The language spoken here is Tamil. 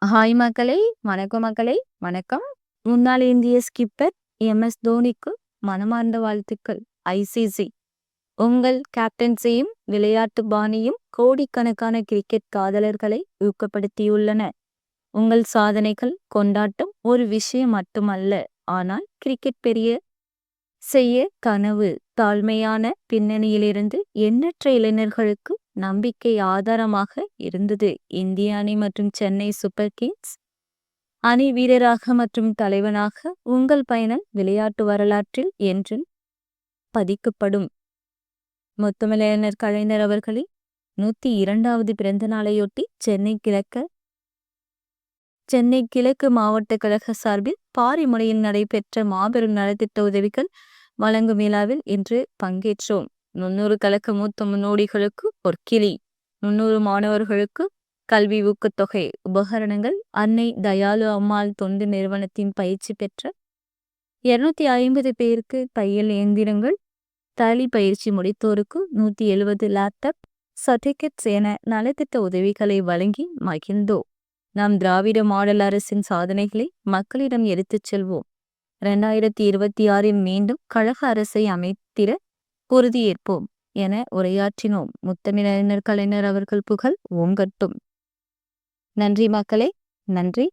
ஹாய் மக்களே! வணக்கம் மக்களே! வணக்கம். முன்னாள் இந்திய ஸ்கிப்பர் எம்.எஸ். தோனிக்கு மனமார்ந்த வாழ்த்துக்கள். ஐசிசி உங்கள் கேப்டன்சியும் விளையாட்டு பாணியும் கோடிக்கணக்கான கிரிக்கெட் காதலர்களை ஊக்கப்படுத்தியுள்ளன. உங்கள் சாதனைகள் கொண்டாட்டம் ஒரு விஷயம் மட்டுமல்ல, ஆனால் கிரிக்கெட் பெரிய செய்ய கனவு. தாழ்மையான பின்னணியிலிருந்து எண்ணற்ற இளைஞர்களுக்கு நம்பிக்கை ஆதாரமாக இருந்தது. இந்திய அணி மற்றும் சென்னை சூப்பர் கிங்ஸ் அணி வீரராக மற்றும் தலைவனாக உங்கள் பயணம் விளையாட்டு வரலாற்றில் என்றும் பதிக்கப்படும். முத்தமிழறிஞர் கலைஞர் அவர்களின் 102வது பிறந்த நாளையொட்டி சென்னை கிழக்கு மாவட்ட கழக சார்பில் பாரிமுனையில் நடைபெற்ற மாபெரும் நலத்திட்ட உதவிகள் வழங்கும் விழாவில் இன்று பங்கேற்றோம். 300 கழக மூத்த முன்னோடிகளுக்கு பொற்கிளி, 300 மாணவர்களுக்கு கல்வி ஊக்கத்தொகை, உபகரணங்கள், அன்னை தயாளு அம்மாள் தொண்டு நிறுவனத்தின் பயிற்சி பெற்ற 250 பேருக்கு தையல் இயந்திரங்கள், தலி பயிற்சி முடித்தோருக்கு 170 லேப்டாப், சர்டிபிகேட்ஸ் என நலத்திட்ட உதவிகளை வழங்கி மகிழ்ந்தோம். நாம் திராவிட மாடல் அரசின் சாதனைகளை மக்களிடம் எடுத்துச் செல்வோம். 2026 மீண்டும் கழக அரசை அமைத்திட உறுதியேற்போம் என உரையாற்றினோம். முத்தமிழறிஞர் கலைஞர் அவர்கள் புகழ் ஓங்கட்டும். நன்றி மக்களே, நன்றி.